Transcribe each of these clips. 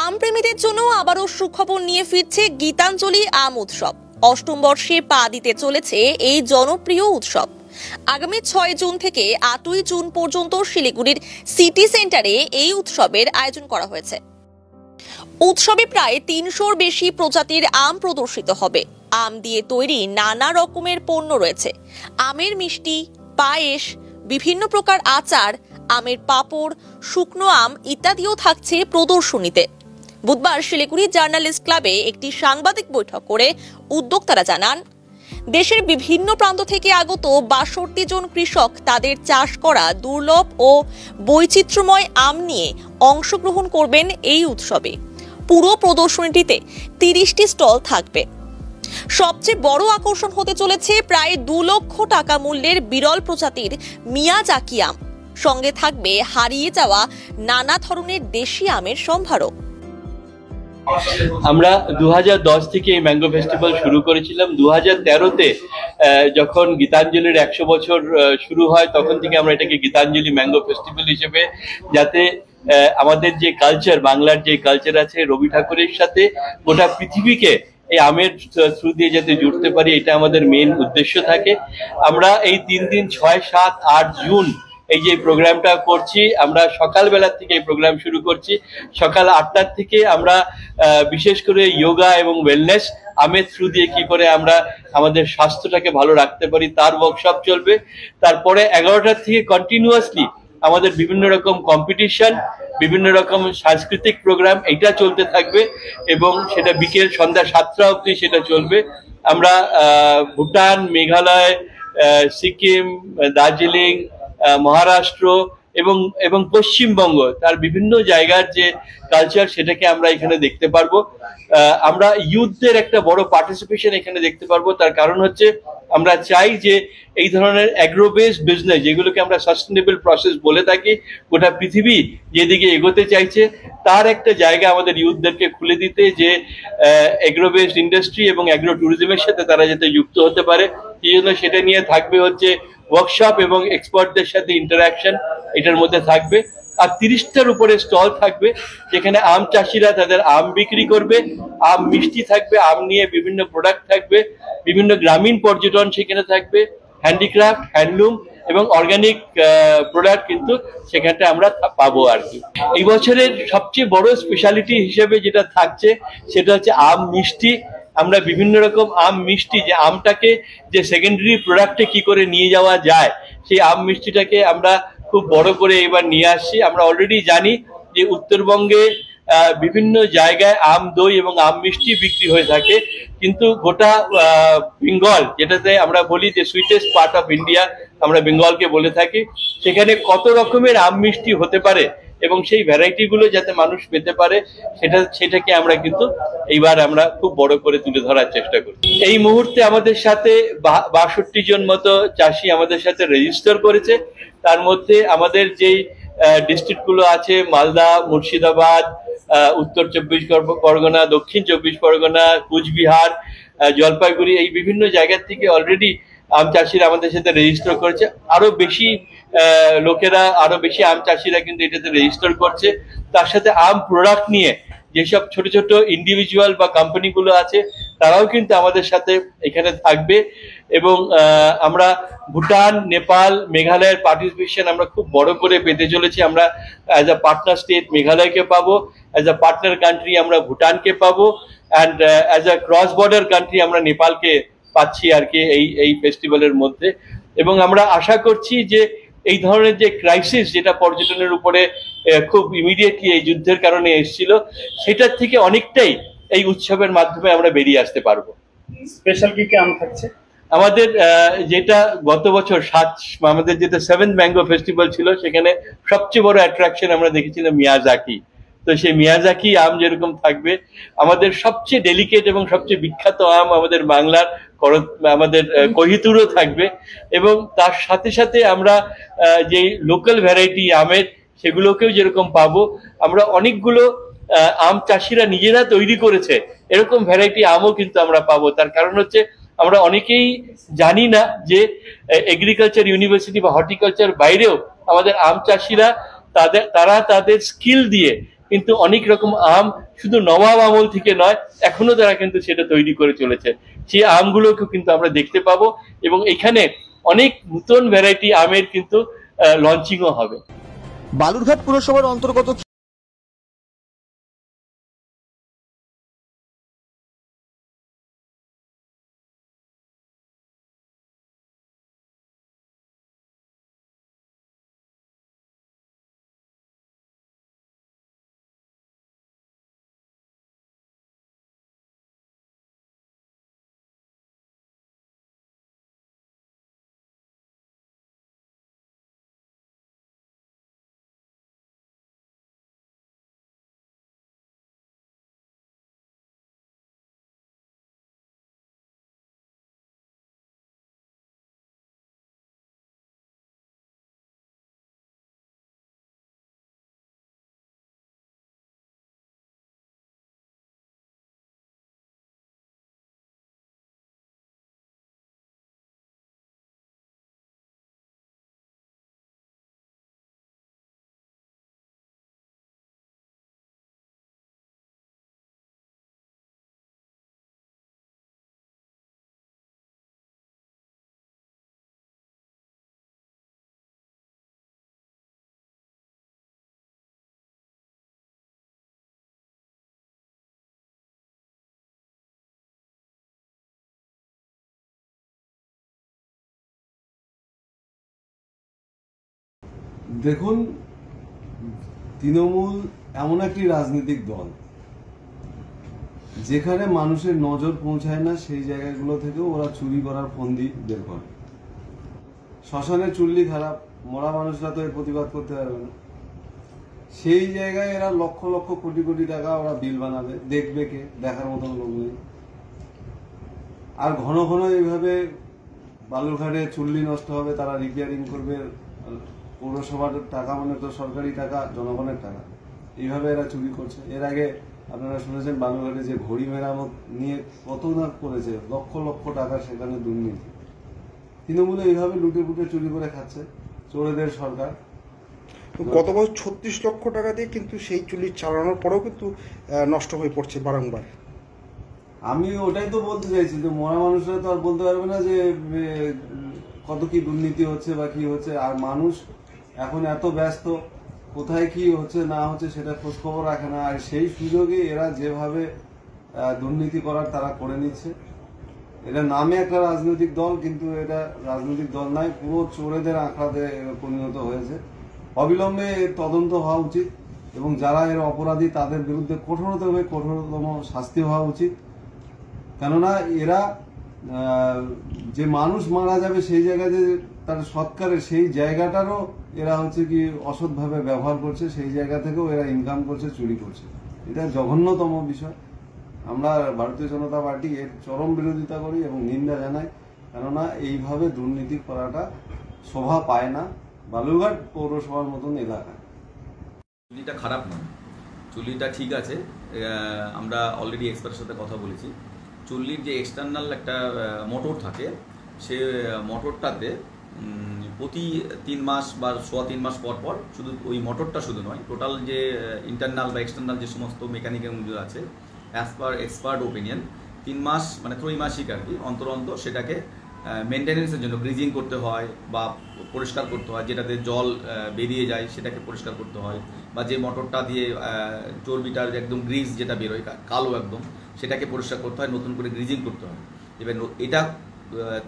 আমপ্রেমীদের জন্য আবারও সুখবর নিয়ে ফিরছে গীতাঞ্জলি আম উৎসব। অষ্টম বর্ষে পা দিতে চলেছে এই জনপ্রিয় উৎসব। আগামী 6 জুন থেকে 8ই জুন পর্যন্ত শিলিগুড়ির সিটি সেন্টারে এই উৎসবের আয়োজন করা হয়েছে। উৎসবে প্রায় 300-র বেশি প্রজাতির আম প্রদর্শিত হবে। আম দিয়ে তৈরি নানা রকমের পণ্য রয়েছে। আমের মিষ্টি, পায়েস, বিভিন্ন প্রকার আচার, আমের পাঁপড়, শুকনো আম ইত্যাদিও থাকছে প্রদর্শনীতে। বুধবার শিলিগুড়ি জার্নালিস্ট ক্লাবে একটি সাংবাদিক বৈঠক করে উদ্যোক্তারা জানান, দেশের বিভিন্ন প্রান্ত থেকে আগত 62 জন কৃষক তাদের চাষ করা দুর্লভ ও বৈচিত্র্যময় আম নিয়ে অংশগ্রহণ করবেন এই উৎসবে। পুরো প্রদর্শনীটিতে 30টি স্টল থাকবে। সবচেয়ে বড় আকর্ষণ হতে চলেছে প্রায় 2 লক্ষ টাকা মূল্যের বিরল প্রজাতির মিয়াজাকি আম। সঙ্গে থাকবে হারিয়ে যাওয়া নানা ধরনের দেশি আমের সম্ভারও। আমরা 2010 থেকে এই ম্যাঙ্গো ফেস্টিভ্যাল শুরু করেছিলাম। 2013-তে যখন গীতাঞ্জলির 100 বছর শুরু হয়, তখন থেকে আমরা এটাকে গীতাঞ্জলি ম্যাঙ্গো ফেস্টিভ্যাল হিসেবে, যাতে আমাদের যে কালচার, বাংলার যে কালচার আছে রবি ঠাকুরের সাথে গোটা পৃথিবীকে এই আমের থ্রু দিয়ে যাতে জুড়তে পারি, এটা আমাদের মেন উদ্দেশ্য থাকে। আমরা এই 3 দিন 6, 7, 8 জুন এই যে প্রোগ্রামটা করছি, আমরা সকালবেলা থেকে এই প্রোগ্রাম শুরু করছি। সকাল 8টার থেকে আমরা বিশেষ করে যোগা এবং ওয়েলনেস, আমের থ্রু দিয়ে কি করে আমরা আমাদের স্বাস্থ্যটাকে ভালো রাখতে পারি তার ওয়ার্কশপ চলবে। তারপরে 11টার থেকে কন্টিনিউয়াসলি আমাদের বিভিন্ন রকম কম্পিটিশন, বিভিন্ন রকম সাংস্কৃতিক প্রোগ্রাম এইটা চলতে থাকবে এবং সেটা বিকেল সন্ধ্যা 7টা অবধি সেটা চলবে। আমরা ভুটান, মেঘালয়, সিকিম, দার্জিলিং, মহারাষ্ট্র এবং পশ্চিমবঙ্গ, তার বিভিন্ন জায়গার যে কালচার সেটাকে আমরা এখানে দেখতে পারবো। আমরা ইউথদের একটা বড় পার্টিসিপেশন এখানে দেখতে পারবো। তার কারণ হচ্ছে আমরা চাই যে এই ধরনের অ্যাগ্রো বেসড বিজনেস, যেগুলোকে আমরা সাস্টেনেবল প্রসেস বলে থাকি, গোটা পৃথিবী যেদিকে এগোতে চাইছে, তার একটা জায়গা আমাদের ইউথদেরকে খুলে দিতে, যে অ্যাগ্রো বেসড ইন্ডাস্ট্রি এবং অ্যাগ্রো ট্যুরিজমের সাথে তারা যাতে যুক্ত হতে পারে। এই জন্য সেটা নিয়ে থাকবে হচ্ছে ওয়ার্কশপ এবং এক্সপার্টদের সাথে ইন্টারাকশন এটার মধ্যে থাকবে। আর 30টার উপরে স্টল থাকবে, যেখানে আম চাষিরা তাদের আম বিক্রি করবে, আম মিষ্টি থাকবে, আম নিয়ে বিভিন্ন প্রোডাক্ট থাকবে, বিভিন্ন গ্রামীণ পর্যটন সেখানে থাকবে, হ্যান্ডিক্রাফট, হ্যান্ডলুম এবং অর্গানিক প্রোডাক্ট কিন্তু সেখানটা আমরা পাবো আর কি। এই বছরের সবচেয়ে বড় স্পেশালিটি হিসেবে যেটা থাকছে সেটা হচ্ছে আম মিষ্টি। আমরা বিভিন্ন রকম আম মিষ্টি, যে আমটাকে যে সেকেন্ডারি প্রোডাক্টে কি করে নিয়ে যাওয়া যায়, সেই আম মিষ্টিটাকে আমরা খুব বড় করে এবার নিয়ে আসছি। আমরা অলরেডি জানি যে উত্তরবঙ্গে বিভিন্ন জায়গায় আম দই এবং আম মিষ্টি বিক্রি হয়ে থাকে, কিন্তু গোটা বেঙ্গল, যেটাতে আমরা বলি যে সুইটেস্ট পার্ট অফ ইন্ডিয়া, আমরা বেঙ্গলকে বলে থাকি, সেখানে কত রকমের আম মিষ্টি হতে পারে এবং সেই ভ্যারাইটি গুলো যাতে মানুষ পেতে পারে, সেটাকে আমরা কিন্তু এইবার আমরা খুব বড় করে তুলে ধরার চেষ্টা করি। এই মুহূর্তে আমাদের সাথে 62 জন মতো চাষি আমাদের সাথে রেজিস্টার করেছে। তার মধ্যে আমাদের যেই ডিস্ট্রিক্ট গুলো আছে, মালদা, মুর্শিদাবাদ, উত্তর 24 পরগনা, দক্ষিণ 24 পরগনা, কুচবিহার, জলপাইগুড়ি, এই বিভিন্ন জায়গার থেকে অলরেডি আম চাষিরা আমাদের সাথে রেজিস্টার করেছে। আরো বেশি লোকেরা, আরো বেশি আম চাষিরা কিন্তু এটাতে রেজিস্টার করছে। তার সাথে আম প্রোডাক্ট নিয়ে যেসব ছোট ছোট ইন্ডিভিজুয়াল বা কোম্পানিগুলো আছে, তারাও কিন্তু আমাদের সাথে এখানে থাকবে। এবং আমরা ভুটান, নেপাল, মেঘালয়ের পার্টিসিপেশন আমরা খুব বড় করে পেতে চলেছি। আমরা অ্যাজ আ পার্টনার স্টেট মেঘালয়কে পাবো, অ্যাজ আ পার্টনার কান্ট্রি আমরা ভুটানকে পাবো, and as a cross border country আমরা নেপালকে পাচ্ছি আর কি এই ফেস্টিভ্যালের মধ্যে। এবং আমরা আশা করছি যে এই ধরনের যে ক্রাইসিস, যেটা পর্যটনের উপরে খুব ইমিডিয়েটলি এই যুদ্ধের কারণে এসেছিল, সেটার থেকে অনেকটাই এই উৎসবের মাধ্যমে আমরা বেরিয়ে আসতে পারবো। স্পেশাল কি আম থাকছে আমাদের? যেটা গত বছর আমাদের যেটা 7th ম্যাঙ্গো ফেস্টিভ্যাল ছিল, সেখানে সবচেয়ে বড় অ্যাট্রাকশন আমরা দেখেছিলাম মিয়াজাকি। তো সেই মিয়াজাকি আম যেরকম থাকবে, আমাদের সবচেয়ে ডেলিকেট এবং সবচেয়ে বিখ্যাত আম আমাদের বাংলার আমাদের কোহিতুরও থাকবে। এবং তার সাথে সাথে আমরা যে লোকাল ভ্যারাইটি আমের, সেগুলোকেও যেরকম পাবো, আমরা অনেকগুলো আম চাষিরা নিজেরা তৈরি করেছে এরকম ভ্যারাইটি আমও কিন্তু আমরা পাবো। তার কারণ হচ্ছে আমরা অনেকেই জানি না যে এগ্রিকালচার ইউনিভার্সিটি বা হর্টিকালচার বাইরেও আমাদের আম চাষিরা তারা তাদের স্কিল দিয়ে কিন্তু অনেক রকম আম শুধু নবাব আমল থেকে নয়, এখনো তারা কিন্তু সেটা তৈরি করে চলেছে। সেই আমগুলোকেও কিন্তু আমরা দেখতে পাবো এবং এখানে অনেক নতুন ভ্যারাইটি আমের কিন্তু লঞ্চিংও হবে। বালুরঘাট পুরসভার অন্তর্গত দেখুন, তৃণমূল এমন একটি রাজনৈতিক দল যেখানে মানুষের নজর পৌঁছায় না, সেই জায়গাগুলো থেকেও ওরা চুরি করার ফন্দি বের করে। শ্মশানে চুল্লি খারাপ, মরা মানুষরা তো এর প্রতিবাদ করতে পারবে না, সেই জায়গায় এরা লক্ষ লক্ষ কোটি কোটি টাকা ওরা বিল বানাবে, দেখবে কে? দেখার মতন লোক নেই। আর ঘন ঘন এইভাবে বালুরঘাটে চুল্লি নষ্ট হবে, তারা রিপেয়ারিং করবে। পৌরসভার টাকা মানে তো সরকারি টাকা, জনগণের টাকা, এইভাবে এরা চুরি করছে। এর আগে আপনারা শুনেছেন বালুরঘাটে যে ঘড়ি মেরামত নিয়ে কত না করেছে, লক্ষ লক্ষ টাকা সেখানে দুর্নীতি। তৃণমূল এইভাবে লুটে পুটে চুরি করে খাচ্ছে, চোরেদের সরকার। গত বছর 36 লক্ষ টাকা দিয়ে কিন্তু সেই চুল্লি চালানোর পরেও কিন্তু নষ্ট হয়ে পড়ছে বারংবার। আমি ওটাই তো বলতে চাইছি, যে মরা মানুষরা তো আর বলতে পারবে না যে কত কি দুর্নীতি হচ্ছে বা কি হচ্ছে। আর মানুষ এখন এত ব্যস্ত, কোথায় কি হচ্ছে না হচ্ছে সেটা খোঁজ খবর রাখে না। আর সেই সুযোগে এরা যেভাবে দুর্নীতি করার তারা করে নিচ্ছে। এটা নামে একটা রাজনৈতিক দল, কিন্তু এটা রাজনৈতিক দল নয়, পুরো চোরেদের আঁকড়াতে পরিণত হয়েছে। অবিলম্বে এর তদন্ত হওয়া উচিত এবং যারা এর অপরাধী তাদের বিরুদ্ধে কঠোরতম শাস্তি হওয়া উচিত। কেননা এরা যে মানুষ মারা যাবে সেই জায়গায় যে তার সৎকারের সেই জায়গাটারও এরা হচ্ছে কি অসৎভাবে ব্যবহার করছে, সেই জায়গা থেকেও এরা ইনকাম করছে, চুরি করছে। এটা জঘন্যতম বিষয়। আমরা ভারতীয় জনতা পার্টি এর চরম বিরোধিতা করি এবং নিন্দা জানাই। কেননা এইভাবে দুর্নীতি করাটা শোভা পায় না বালুরঘাট পৌরসভার মতন এলাকায়। চুল্লিটা খারাপ নয়, চুল্লিটা ঠিক আছে। আমরা অলরেডি এক্সপার্টের সাথে কথা বলেছি। চুল্লির যে এক্সটার্নাল একটা মোটর থাকে, সে মোটরটাতে প্রতি 3 মাস বা 3.25 মাস পর পর, শুধু ওই মোটরটা শুধু নয়, টোটাল যে ইন্টারনাল বা এক্সটার্নাল যে সমস্ত মেকানিক্যাল আছে, অ্যাজ পার এক্সপার্ট ওপিনিয়ন 3 মাস মানে ত্রৈমাসিক আর কি, অন্তর অন্তর সেটাকে মেনটেন্যান্সের জন্য গ্রিজিং করতে হয় বা পরিষ্কার করতে হয়। যেটাতে জল বেরিয়ে যায় সেটাকে পরিষ্কার করতে হয়, বা যে মোটরটা দিয়ে চর্বিটার একদম গ্রিজ যেটা বেরোয় কালো একদম, সেটাকে পরিষ্কার করতে হয়, নতুন করে গ্রিজিং করতে হয়। এবার এটা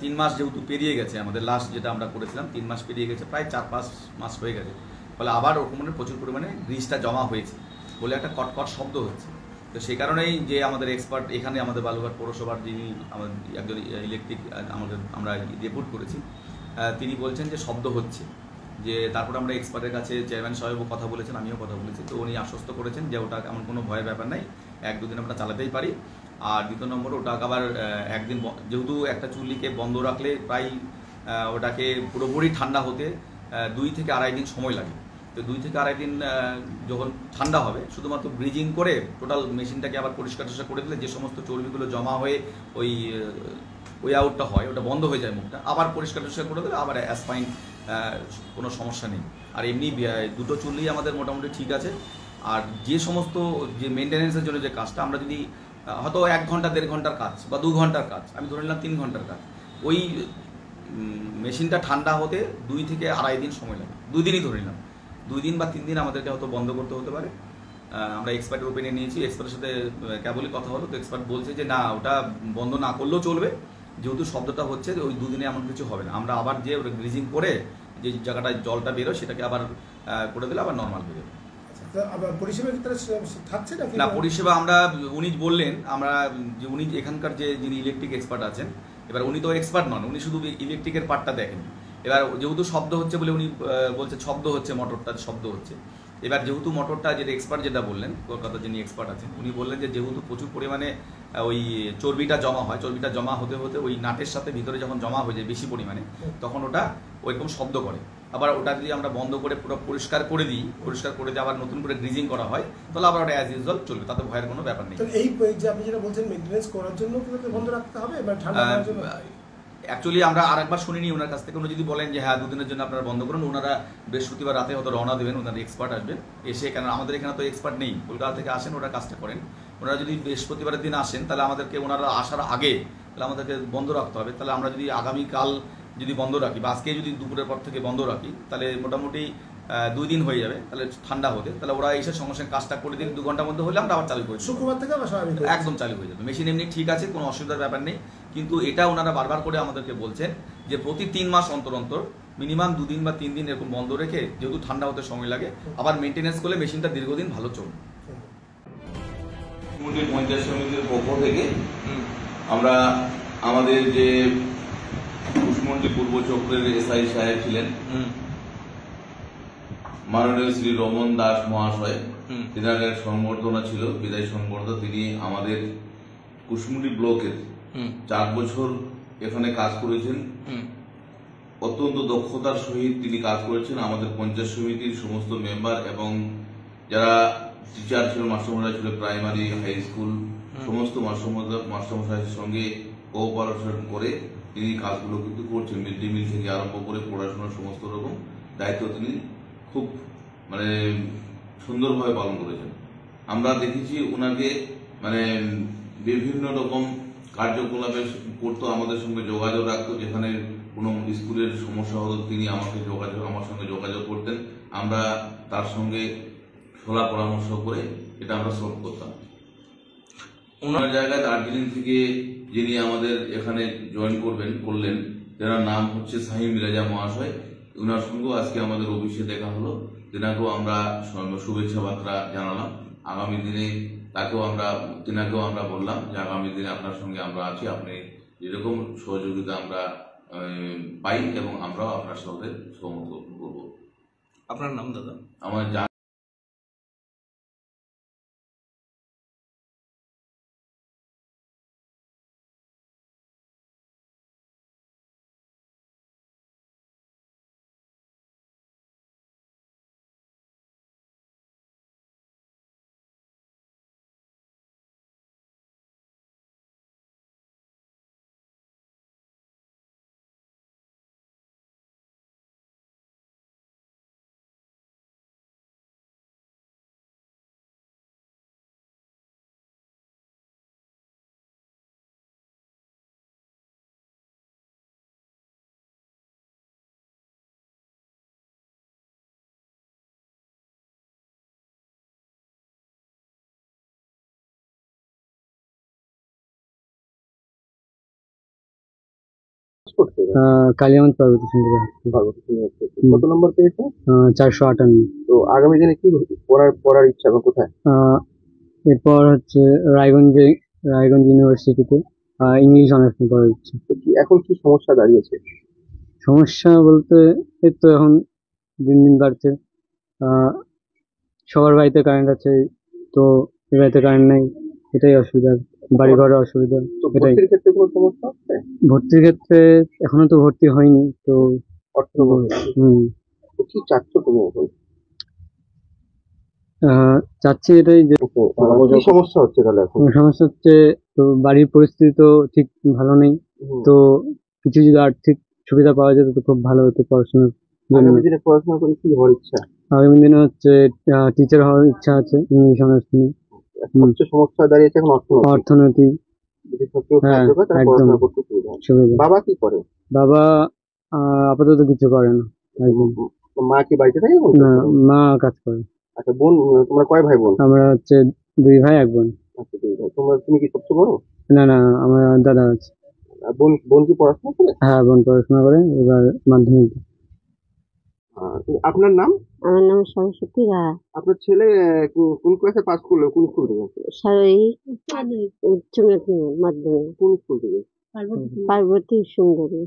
3 মাস যেহেতু পেরিয়ে গেছে, আমাদের লাস্ট যেটা আমরা করেছিলাম 3 মাস পেরিয়ে গেছে, প্রায় 4-5 মাস হয়ে গেছে, ফলে আবার ওরকম প্রচুর পরিমাণে গ্রিজটা জমা হয়েছে বলে একটা কটকট শব্দ হচ্ছে। তো সেই কারণেই যে আমাদের এক্সপার্ট এখানে আমাদের বালুরঘাট পৌরসভার যিনি আমাদের একজন ইলেকট্রিক আমরা রিপোর্ট করেছি, তিনি বলছেন যে শব্দ হচ্ছে। যে তারপরে আমরা এক্সপার্টের কাছে চেয়ারম্যান সাহেবও কথা বলেছেন, আমিও কথা বলেছি। তো উনি আশ্বস্ত করেছেন যে ওটা এমন কোনো ভয়ের ব্যাপার নাই, 1-2 দিন আমরা চালাতেই পারি। আর দ্বিতীয় নম্বর, ওটা আবার একদিন, যেহেতু একটা চুল্লিকে বন্ধ রাখলে প্রায় ওটাকে পুরোপুরি ঠান্ডা হতে 2 থেকে আড়াই দিন সময় লাগে। তো 2 থেকে আড়াই দিন যখন ঠান্ডা হবে, শুধুমাত্র ব্রিজিং করে টোটাল মেশিনটাকে আবার পরিষ্কার টরিষ্কার করে দিলে যে সমস্ত চর্বিগুলো জমা হয়ে ওই আউটটা হয়, ওটা বন্ধ হয়ে যায় মুখটা, আবার পরিষ্কার টরিষ্কার করে দিলে আবার অ্যাসপাইন কোনো সমস্যা নেই। আর এমনি দুটো চুল্লি আমাদের মোটামুটি ঠিক আছে। আর যে সমস্ত যে মেনটেন্যান্সের জন্য যে কাজটা আমরা যদি হয়তো 1 ঘন্টা 1.5 ঘন্টার কাজ বা 2 ঘন্টার কাজ, আমি ধরে নিলাম 3 ঘন্টার কাজ, ওই মেশিনটা ঠান্ডা হতে 2 থেকে আড়াই দিন সময় লাগে, 2 দিনই ধরে নিলাম, 2 দিন বা 3 দিন আমাদেরকে হয়তো বন্ধ করতে হতে পারে। আমরা এক্সপার্টের ওপিনিয়ন নিয়েছি, এক্সপার্টের সাথে কেবলই কথা হলো, তো এক্সপার্ট বলছে যে না, ওটা বন্ধ না করলেও চলবে, যেহেতু শব্দটা হচ্ছে ওই 2 দিনে এমন কিছু হবে না, আমরা আবার যে গ্রিজিং করে যে জায়গাটায় জলটা বেরোয় সেটাকে আবার করে দিলে আবার নর্মাল হয়ে যাবে। না, পরিষেবা আমরা, উনি বললেন, আমরা যে উনি এখানকার যে যিনি ইলেকট্রিক এক্সপার্ট আছেন, এবার উনি তো এক্সপার্ট নন, উনি শুধু ইলেকট্রিকের পার্টটা দেখেন। এবার যেহেতু শব্দ হচ্ছে বলে উনি বলছে শব্দ হচ্ছে, মোটরটা শব্দ হচ্ছে। এবার যেহেতু মোটরটা যেটা এক্সপার্ট যেটা বললেন, কলকাতার যিনি এক্সপার্ট আছেন, উনি বললেন যে যেহেতু প্রচুর পরিমাণে ওই চর্বিটা জমা হয়, চর্বিটা জমা হতে হতে ওই নাটের সাথে ভিতরে যখন জমা হয়ে যায় বেশি পরিমাণে, তখন ওটা ওইরকম শব্দ করে। আবার ওটা যদি আমরা বন্ধ করে পুরো পরিষ্কার করে দিই, পরিষ্কার করে দিয়ে আবার নতুন করে গ্রিজিং করা হয়, তাহলে আবার ওটা অ্যাজ ইউজুয়াল চলবে, তাতে ভয়ের কোনো ব্যাপার নেই। এই যে আপনি যেটা বলছেন মেইনটেনেন্স করার জন্য বন্ধ রাখতে হবে বা ঠান্ডা করার জন্য? অ্যাকচুয়ালি আমরা আরেকবার শুনিনি ওনার কাছ থেকে, উনি যদি বলেন যে হ্যাঁ 2 দিনের জন্য আপনারা বন্ধ করুন, ওনারা বৃহস্পতিবার রাতে হয়তো রওনা দেবেন, ওনারা এক্সপার্ট আসবেন এসে, কেন আমাদের এখানে তো এক্সপার্ট নেই, কলকাতা থেকে আসেন, ওরা কাজটা করেন। ওনারা যদি বৃহস্পতিবারের দিন আসেন, তাহলে আমাদেরকে, ওনারা আসার আগে তাহলে আমাদেরকে বন্ধ রাখতে হবে। তাহলে আমরা যদি আগামীকাল যদি বন্ধ রাখি বা আজকে যদি দুপুরের পর থেকে বন্ধ রাখি, তাহলে মোটামুটি 2 দিন হয়ে যাবে, তাহলে ঠান্ডা হতে, তাহলে ওরা এসে সঙ্গে সঙ্গে কাজটা করে দিন, 2 ঘন্টার মধ্যে হলে আমরা আবার চালু করে দিই, শুক্রবার থেকে একদম চালু হয়ে যাবে। মেশিন এমনি ঠিক আছে, কোনো অসুবিধার ব্যাপার নেই, কিন্তু এটা ওনারা বারবার করে আমাদেরকে বলছেন যে প্রতি 3 মাস অন্তর অন্তর মিনিমাম 2 দিন বা 3 দিন এরকম বন্ধ রেখে, যেহেতু ঠান্ডা হতে সময় লাগে, আবার মেনটেন্যান্স করলে মেশিনটা দীর্ঘদিন ভালো চলবে। পঞ্চায়েত সমিতির পক্ষ থেকে আমরা আমাদের যে কুশমন্ডি পূর্ব চক্রের এসআই সাহেব ছিলেন মাননীয় শ্রী রমন দাস মহাশয়, তিনার এক সংবর্ধনা ছিল, বিদায় সংবর্ধনা। তিনি আমাদের কুশমন্ডি ব্লকের 4 বছর এখানে কাজ করেছেন, অত্যন্ত দক্ষতার সহিত তিনি কাজ করেছেন। আমাদের পঞ্চায়েত সমিতির সমস্ত মেম্বার এবং যারা টিচার ছিল, মাস্টারমশাই ছিল, প্রাইমারি হাই স্কুল সমস্ত মাস্টারমশাইয়ের সঙ্গে কোঅপারেশন করে তিনি কাজগুলো কিন্তু করছেন। মিড ডে মিল থেকে আরম্ভ করে পড়াশোনার সমস্ত রকম দায়িত্ব তিনি খুব সুন্দরভাবে পালন করেছেন। আমরা দেখেছি ওনাকে বিভিন্ন রকম কার্যকলাপে করতো, আমাদের সঙ্গে যোগাযোগ রাখতো, যেখানে কোনো স্কুলের সমস্যা হতো তিনি আমার সঙ্গে যোগাযোগ করতেন, আমরা তার সঙ্গে সলা পরামর্শ করে এটা আমরা সলভ করতাম। ওনার জায়গায় দার্জিলিং থেকে যিনি আমাদের এখানে জয়েন করলেন, তেনার নাম হচ্ছে সাহিম রাজা মহাশয়। ওনার সঙ্গেও আজকে আমাদের অফিসে দেখা হলো, তেনাকেও আমরা শুভেচ্ছা বার্তা জানালাম। আগামী দিনে তেনাকেও আমরা বললাম যে আগামী দিনে আপনার সঙ্গে আমরা আছি, আপনি যেরকম সহযোগিতা আমরা পাই এবং আমরাও আপনার সঙ্গে সহমত করব। আপনার নাম দাদা? আমার কালিয়ামত পার্বতী সুন্দর কত নম্বর পেয়েছে? 458। তো আগামী দিনে কি পড়ার ইচ্ছা এবং কোথায়? এরপর হচ্ছে রায়গঞ্জ ইউনিভার্সিটিতে ইংলিশ অনার্স নিয়ে পড়ার ইচ্ছা। এখন কি সমস্যা দাঁড়িয়েছে? সমস্যা বলতে এই তো এখন দিন দিন বাড়ছে, সবার বাড়িতে কারেন্ট আছে, তো এই বাড়িতে কারেন্ট নেই, এটাই অসুবিধা, বাড়ি ঘরের অসুবিধা। এটাই। ভর্তির ক্ষেত্রে কোনো সমস্যা হচ্ছে? ভর্তির ক্ষেত্রে এখনো তো ভর্তি হয়নি, তো অর্থ কি চাচ্ছ তুমি এখন? চাচ্ছি এটাই যে কি সমস্যা হচ্ছে তাহলে এখন? সমস্যা হচ্ছে তো বাড়ির পরিস্থিতি তো ঠিক ভালো নেই, তো কিছু যদি আর্থিক সুবিধা পাওয়া যেত তো খুব ভালো হতো পড়াশোনার আগামী দিনে পড়াশোনা করে কি হওয়ার ইচ্ছা? আগামী দিনে হচ্ছে টিচার হওয়ার ইচ্ছা আছে, ইংলিশ অনার্স নিয়ে। সবচেয়ে সমস্যা দাঁড়িয়েছে এখন অর্থনীতি। যদি সবচেয়ে হ্যাঁ, সাহায্য করে তারা একদম পড়াশোনা করতে সুবিধা হয়। সুবিধা। বাবা কি করে? বাবা আপাতত কিছু করে না একদম। মা কি বাড়িতে থাকে? না, মা কাজ করে। আচ্ছা, বোন তোমরা কয় ভাই বোন? আমরা হচ্ছে 2 ভাই 1 বোন। আচ্ছা, 2 ভাই। তুমি কি সবচেয়ে বড়? না না, আমার দাদা আছে। আর বোন কি পড়াশোনা করে? হ্যাঁ, বোন পড়াশোনা করে, এবার মাধ্যমিক। আপনার নাম? আমার নাম সরস্বতী রায়। আপনার ছেলে কোন ক্লাসে পাস করলো? কোন স্কুল থেকে? উচ্চ মাধ্যমিক। কোন স্কুল থেকে? পার্বতী সুন্দরী।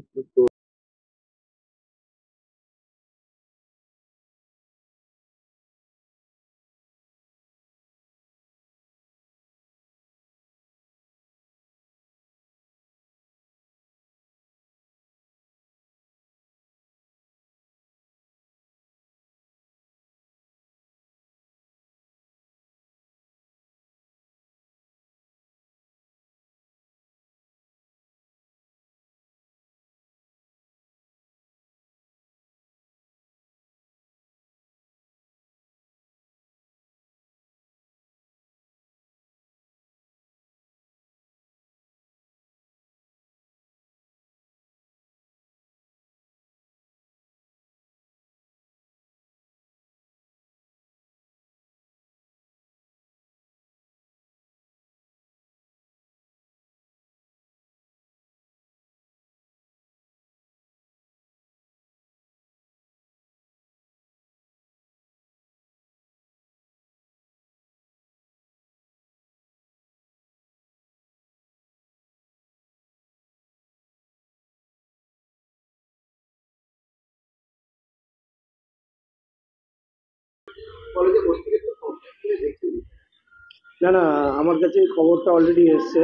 না না, আমার কাছে খবরটা অলরেডি এসছে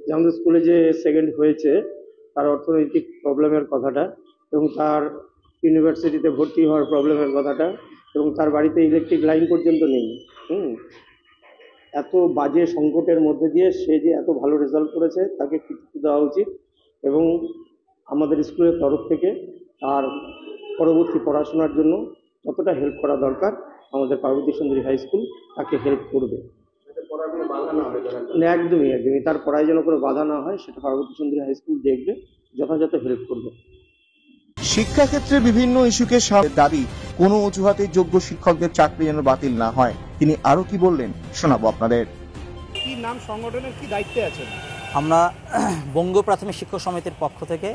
যে আমাদের স্কুলে যে সেকেন্ড হয়েছে তার অর্থনৈতিক প্রবলেমের কথাটা, এবং তার ইউনিভার্সিটিতে ভর্তি হওয়ার প্রবলেমের কথাটা, এবং তার বাড়িতে ইলেকট্রিক লাইন পর্যন্ত নেই। এত বাজে সংকটের মধ্যে দিয়ে সে যে এত ভালো রেজাল্ট করেছে তাকে কৃতিত্ব দেওয়া উচিত, এবং আমাদের স্কুলের তরফ থেকে তার পরবর্তী পড়াশোনার জন্য যতটা হেল্প করা দরকার আমাদের পার্বতী সুন্দরী হাই স্কুল তাকে হেল্প করবে। একদমই একদমই, তার পড়ায় যেন কোনো বাধা না হয় সেটা পার্বতী সুন্দরী হাই স্কুল দেখবে, যথাযথ হেল্প করবে। শিক্ষাক্ষেত্রে বিভিন্ন ইস্যুকে দাবি কোনো অজুহাতে যোগ্য শিক্ষকদের চাকরি যেন বাতিল না হয়। তিনি আরো কি বললেন শোনাবো আপনাদের। কি নাম, সংগঠনের কি দায়িত্বে আছেন? আমরা বঙ্গীয় প্রাথমিক শিক্ষক সমিতির পক্ষ থেকে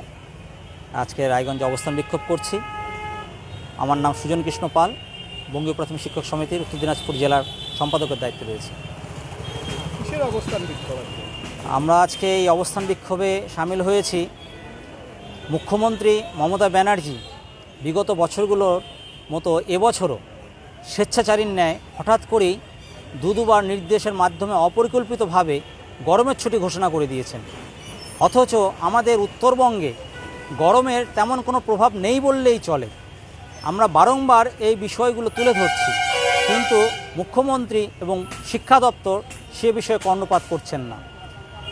আজকে রায়গঞ্জে অবস্থান বিক্ষোভ করছি। আমার নাম সুজন কৃষ্ণ পাল, বঙ্গীয় প্রাথমিক শিক্ষক সমিতির উত্তর দিনাজপুর জেলার সম্পাদকের দায়িত্বে রয়েছে। কিসের অবস্থান বিক্ষোভ? আমরা আজকে এই অবস্থান বিক্ষোভে সামিল হয়েছি। মুখ্যমন্ত্রী মমতা ব্যানার্জি বিগত বছরগুলোর মতো এবছরও স্বেচ্ছাচারীর ন্যায় হঠাৎ করেই দুবার নির্দেশের মাধ্যমে অপরিকল্পিতভাবে গরমের ছুটি ঘোষণা করে দিয়েছেন। অথচ আমাদের উত্তরবঙ্গে গরমের তেমন কোনো প্রভাব নেই বললেই চলে। আমরা বারংবার এই বিষয়গুলো তুলে ধরছি, কিন্তু মুখ্যমন্ত্রী এবং শিক্ষা দপ্তর সে বিষয়ে কর্ণপাত করছেন না।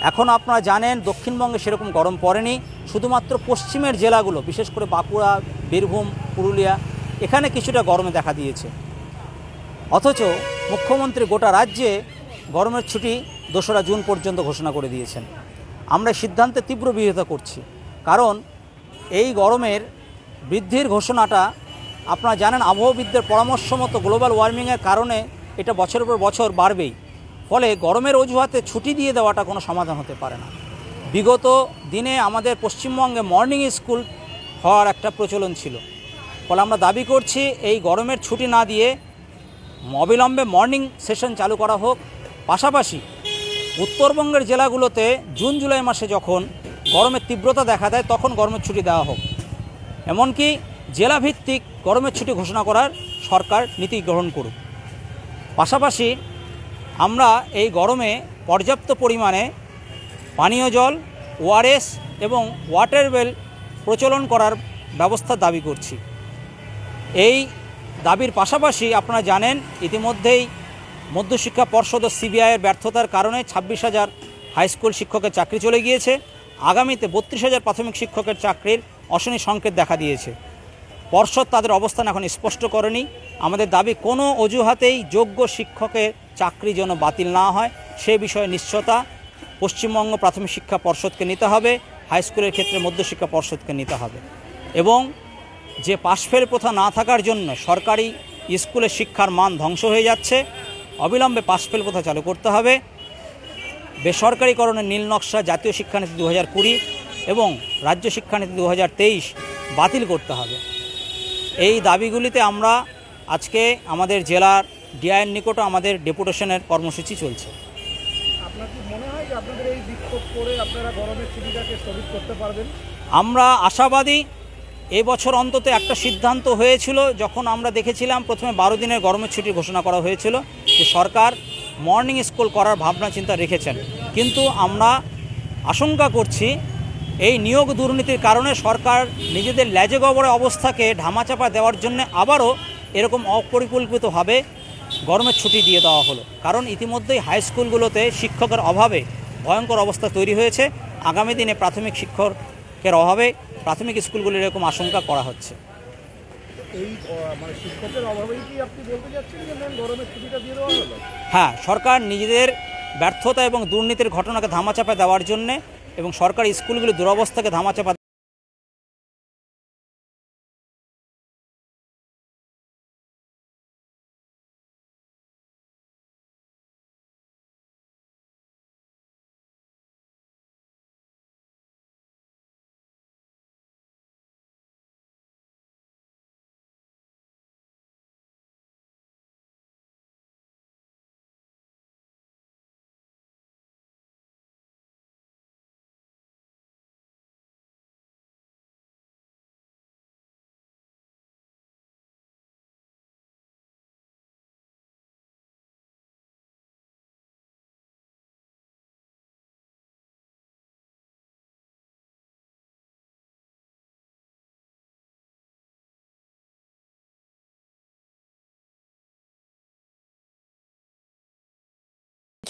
এখন আপনারা জানেন দক্ষিণবঙ্গে সেরকম গরম পড়েনি, শুধুমাত্র পশ্চিমের জেলাগুলো বিশেষ করে বাঁকুড়া, বীরভূম, পুরুলিয়া এখানে কিছুটা গরমে দেখা দিয়েছে। অথচ মুখ্যমন্ত্রী গোটা রাজ্যে গরমের ছুটি 2রা জুন পর্যন্ত ঘোষণা করে দিয়েছেন। আমরা সিদ্ধান্তে তীব্র বিরোধিতা করছি, কারণ এই গরমের বৃদ্ধির ঘোষণাটা আপনারা জানেন আবহাওয়াবিদদের পরামর্শ মতো গ্লোবাল ওয়ার্মিংয়ের কারণে এটা বছরের পর বছর বাড়বেই। ফলে গরমের অজুহাতে ছুটি দিয়ে দেওয়াটা কোনো সমাধান হতে পারে না। বিগত দিনে আমাদের পশ্চিমবঙ্গে মর্নিং স্কুল হওয়ার একটা প্রচলন ছিল। ফলে আমরা দাবি করছি এই গরমের ছুটি না দিয়ে অবিলম্বে মর্নিং সেশন চালু করা হোক। পাশাপাশি উত্তরবঙ্গের জেলাগুলোতে জুন জুলাই মাসে যখন গরমের তীব্রতা দেখা দেয় তখন গরমের ছুটি দেওয়া হোক। এমনকি জেলাভিত্তিক গরমের ছুটি ঘোষণা করার সরকার নীতি গ্রহণ করুক। পাশাপাশি আমরা এই গরমে পর্যাপ্ত পরিমাণে পানীয় জল, ওআরএস এবং ওয়াটার ওয়েল প্রচলন করার ব্যবস্থা দাবি করছি। এই দাবির পাশাপাশি আপনারা জানেন ইতিমধ্যেই মধ্যশিক্ষা পর্ষদ ও সিবিআইয়ের ব্যর্থতার কারণে 26,000 হাইস্কুল শিক্ষকের চাকরি চলে গিয়েছে। আগামীতে 32,000 প্রাথমিক শিক্ষকের চাকরির অশনি সংকেত দেখা দিয়েছে। পর্ষদ তাদের অবস্থান এখন স্পষ্ট করেনি। আমাদের দাবি কোনো অজুহাতেই যোগ্য শিক্ষকের চাকরি যেন বাতিল না হয়, সে বিষয়ে নিশ্চয়তা পশ্চিমবঙ্গ প্রাথমিক শিক্ষা পর্ষদকে নিতে হবে, হাই স্কুলের ক্ষেত্রে মধ্যশিক্ষা পর্ষদকে নিতে হবে। এবং যে পাশফেল প্রথা না থাকার জন্য সরকারি স্কুলের শিক্ষার মান ধ্বংস হয়ে যাচ্ছে, অবিলম্বে পাশফেল প্রথা চালু করতে হবে। বেসরকারিকরণের নীল নকশা জাতীয় শিক্ষানীতি 2020 এবং রাজ্য শিক্ষানীতি 2023 বাতিল করতে হবে। এই দাবিগুলিতে আমরা আজকে আমাদের জেলার ডিআইয়ের নিকটে আমাদের ডেপুটেশনের কর্মসূচি চলছে। আপনার কি মনে হয় যে আপনাদের এই বিক্ষোভ করে আপনারা গরমের ছুটিটাকে স্থগিত করতে পারবেন? আমরা আশাবাদী। এবছর অন্তত একটা সিদ্ধান্ত হয়েছিল, যখন আমরা দেখেছিলাম প্রথমে 12 দিনের গরমের ছুটি ঘোষণা করা হয়েছিল, যে সরকার মর্নিং স্কুল করার ভাবনা চিন্তা রেখেছেন। কিন্তু আমরা আশঙ্কা করছি এই নিয়োগ দুর্নীতির কারণে সরকার নিজেদের ল্যাজে গবরে অবস্থাকে ধামাচাপা দেওয়ার জন্য আবারও এরকম অপরিকল্পিতভাবে গরমের ছুটি দিয়ে দেওয়া হলো। কারণ ইতিমধ্যেই হাই স্কুলগুলোতে শিক্ষকের অভাবে ভয়ঙ্কর অবস্থা তৈরি হয়েছে। আগামী দিনে প্রাথমিক শিক্ষকের অভাবে প্রাথমিক স্কুলগুলির এরকম আশঙ্কা করা হচ্ছে। এই মানে শিক্ষকের অভাবেই কি আপনি বলতে যাচ্ছেন যে গরমের ছুটিটা দিয়ে দেওয়া হলো? হ্যাঁ, সরকার নিজেদের ব্যর্থতা এবং দুর্নীতির ঘটনাকে ধামাচাপা দেওয়ার জন্যে এবং সরকারি স্কুলগুলির দুরবস্থাকে ধামাচাপা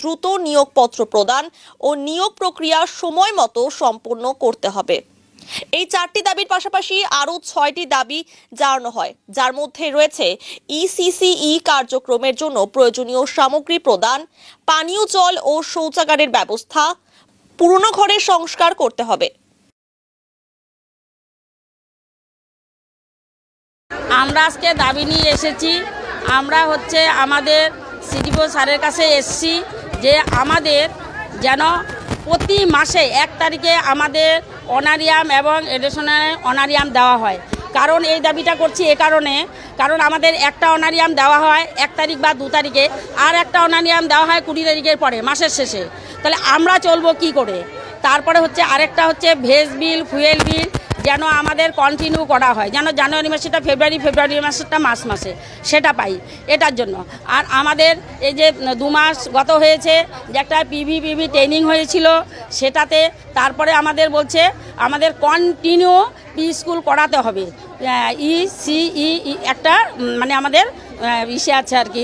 দ্রুত নিয়োগপত্র প্রদান ও নিয়োগ প্রক্রিয়া সময় মতো সম্পন্ন করতে হবে। এই 4টি দাবির পাশাপাশি আরও 6টি দাবি জানানো হয়, যার মধ্যে রয়েছে ইসিসিই কার্যক্রমের জন্য প্রয়োজনীয় সামগ্রী প্রদান, পানীয় জল ও শৌচাগারের ব্যবস্থা, পুরনো ঘরের সংস্কার করতে হবে। আমরা আজকে দাবি নিয়ে এসেছি। আমরা আমাদের সিডিও স্যারের কাছে এসেছি যে আমাদের যেন প্রতি মাসে 1 তারিখে আমাদের অনারিয়াম এবং এডিশনাল অনারিয়াম দেওয়া হয়। কারণ এই দাবিটা করছি এ কারণে, কারণ আমাদের একটা অনারিয়াম দেওয়া হয় 1 তারিখ বা 2 তারিখে, আর একটা অনারিয়াম দেওয়া হয় 20 তারিখের পরে মাসের শেষে। তাহলে আমরা চলবো কি করে? তারপরে আরেকটা ভেজ বিল, ফুয়েল বিল যেন আমাদের কন্টিনিউ করা হয়, যেন জানুয়ারি মাসেটা ফেব্রুয়ারি মাসেরটা মার্চ মাসে সেটা পাই, এটার জন্য। আর আমাদের এই যে 2 মাস গত হয়েছে যে একটা পিভি ট্রেনিং হয়েছিল, সেটাতে তারপরে আমাদের বলছে আমাদের কন্টিনিউ স্কুল করাতে হবে। ইসিই একটা মানে আমাদের ইসে আছে আর কি,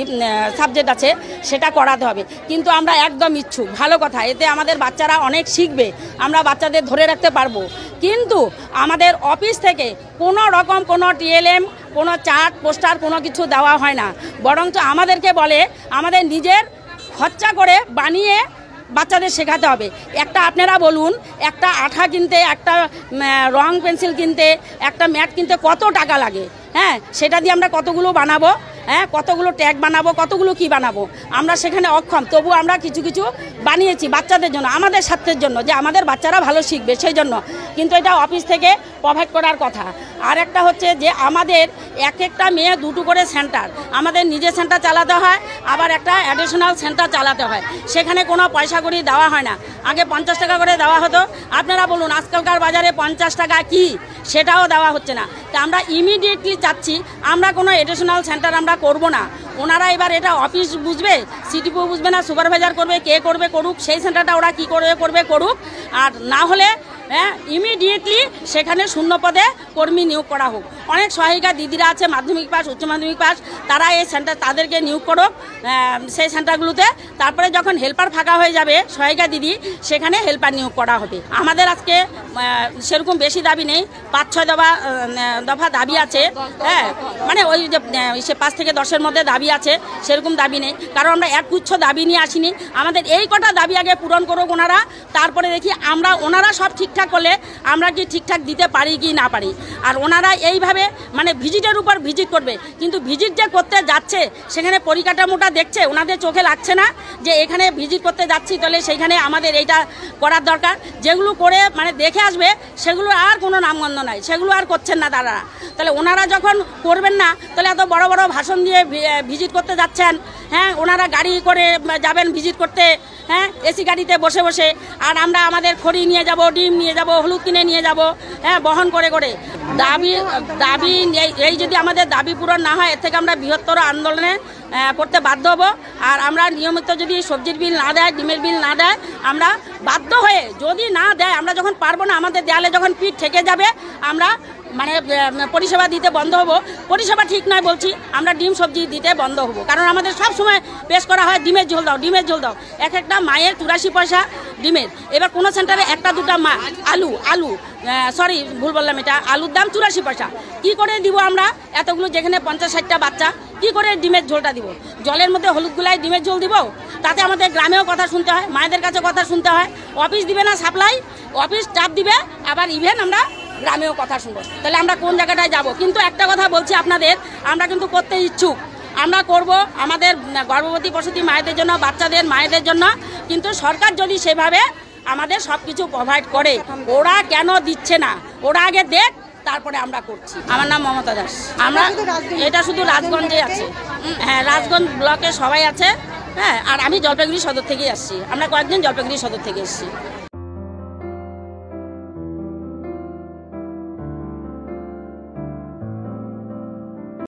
সাবজেক্ট আছে, সেটা করাতে হবে। কিন্তু আমরা একদম ইচ্ছুক, ভালো কথা, এতে আমাদের বাচ্চারা অনেক শিখবে, আমরা বাচ্চাদের ধরে রাখতে পারবো। কিন্তু আমাদের অফিস থেকে কোনো রকম কোনো টিএলএম, কোনো চার্ট পোস্টার কোনো কিছু দেওয়া হয় না, বরঞ্চ আমাদেরকে বলে আমাদের নিজের খরচা করে বানিয়ে বাচ্চাদের শেখাতে হবে। একটা আপনারা বলুন, একটা আঠা কিনতে, একটা রং পেন্সিল কিনতে, একটা ম্যাট কিনতে কত টাকা লাগে? হ্যাঁ, সেটা দিয়ে আমরা কতগুলো বানাবো? হ্যাঁ, কতগুলো ট্যাগ বানাবো, কতগুলো কি বানাবো? আমরা সেখানে অক্ষম, তবু আমরা কিছু কিছু বানিয়েছি বাচ্চাদের জন্য, আমাদের স্বার্থের জন্য, যে আমাদের বাচ্চারা ভালো শিখবে সেই জন্য। কিন্তু এটা অফিস থেকে প্রোভাইড করার কথা। আর একটা যে আমাদের একটা মেয়ে 2টো করে সেন্টার, আমাদের নিজের সেন্টার চালাতে হয়, আবার একটা অ্যাডিশনাল সেন্টার চালাতে হয়, সেখানে কোনো পয়সা করি দেওয়া হয় না। আগে 50 টাকা করে দেওয়া হতো। আপনারা বলুন আজকালকার বাজারে 50 টাকা কি, সেটাও দেওয়া হচ্ছে না। তা আমরা ইমিডিয়েটলি চাচ্ছি আমরা কোনো এডিশনাল সেন্টার আমরা করব না। ওনারা এবার এটা অফিস বুঝবে, সিটিপিও বুঝবে না, সুপারভাইজার করবে, কে করবে করুক, সেই সেন্টারটা ওরা কী করবে করুক। আর না হলে ইমিডিয়েটলি সেখানে শূন্য পদে কর্মী নিয়োগ করা হোক। অনেক সহায়িকা দিদিরা আছে মাধ্যমিক পাস উচ্চ মাধ্যমিক পাস, তারা এই সেন্টার তাদেরকে নিয়োগ করুক সেই সেন্টারগুলোতে। তারপরে যখন হেল্পার ফাঁকা হয়ে যাবে সহায়িকা দিদি, সেখানে হেল্পার নিয়োগ করা হবে। আমাদের আজকে সেরকম বেশি দাবি নেই, 5-6 দফা দাবি আছে। হ্যাঁ, মানে ওই যে 5 থেকে 10-এর মধ্যে দাবি আছে, সেরকম দাবি নেই। কারণ আমরা একগুচ্ছ দাবি নিয়ে আসিনি, আমাদের এই কটা দাবি আগে পূরণ করুক ওনারা, তারপরে দেখি আমরা ওনারা সব ঠিকঠাক করলে আমরা কি ঠিকঠাক দিতে পারি কি না পারি। আর ওনারা এইভাবে মানে ভিজিটের উপর ভিজিট করবে, কিন্তু ভিজিট যে করতে যাচ্ছে সেখানে পরিকাঠামোটা দেখছে, ওনাদের চোখে লাগছে না যে এখানে ভিজিট করতে যাচ্ছি, তাহলে সেইখানে আমাদের এইটা করার দরকার। যেগুলো করে মানে দেখে আসবে সেগুলো আর কোনো নামগন্ধ নাই, সেগুলো আর করছেন না তারা। তাহলে ওনারা যখন করবেন না, তাহলে এত বড় বড় ভাষণ দিয়ে ভিজিট করতে যাচ্ছেন। হ্যাঁ, ওনারা গাড়ি করে যাবেন ভিজিট করতে, হ্যাঁ, এসি গাড়িতে বসে বসে, আর আমরা আমাদের খড়ি নিয়ে যাব, ডিম নিয়ে যাব, হলুদ কিনে নিয়ে যাব, হ্যাঁ, বহন করে করে। দাবি এই যদি আমাদের দাবি পূরণ না হয়, এর থেকে আমরা বৃহত্তর আন্দোলনে করতে বাধ্য হব। আর আমরা নিয়মিত যদি সবজির বিল না দেয়, ডিমের বিল না দেয়, আমরা বাধ্য হয়ে, যদি না দেয়, আমরা যখন পারবো না, আমাদের দেয়ালে যখন পিঠ ঠেকে যাবে, আমরা মানে পরিষেবা দিতে বন্ধ হব। পরিষেবা ঠিক নয় বলছি, আমরা ডিম সবজি দিতে বন্ধ হব। কারণ আমাদের সব সময় পেশ করা হয় ডিমের ঝোল দাও, ডিমের ঝোল দাও। এক একটা মায়ের 84 পয়সা ডিমের। এবার কোনো সেন্টারে একটা দুটা মা আলু সরি ভুল বললাম, এটা আলুর দাম 84 পয়সা। কি করে দিব আমরা এতগুলো, যেখানে 50-60টা বাচ্চা, কি করে ডিমের ঝোলটা দিব? জলের মধ্যে হলুদ গুলাই ডিমের ঝোল দিব? তাতে আমাদের গ্রামেও কথা শুনতে হয়, মায়েদের কাছে কথা শুনতে হয়। অফিস দিবে না সাপ্লাই, অফিস স্টাফ দিবে, আবার ইভেন আমরা গ্রামেও কথা শুনবো। তাহলে আমরা কোন জায়গাটায় যাব? কিন্তু একটা কথা বলছি আপনাদের, আমরা কিন্তু করতে ইচ্ছুক, আমরা করব আমাদের গর্ভবতী প্রসূতি মায়েদের জন্য, বাচ্চাদের মায়েদের জন্য। কিন্তু সরকার যদি সেভাবে আমাদের সব কিছু প্রোভাইড করে, ওরা কেন দিচ্ছে না? ওরা আগে দেখ, তারপরে আমরা করছি। আমার নাম মমতা দাস। আমরা এটা শুধু রাজগঞ্জে আছে, হ্যাঁ, রাজগঞ্জ ব্লকে সবাই আছে। হ্যাঁ, আর আমি জলপাইগুড়ি সদর থেকে আসছি, আমরা কয়েকজন জলপাইগুড়ি সদর থেকে এসেছি।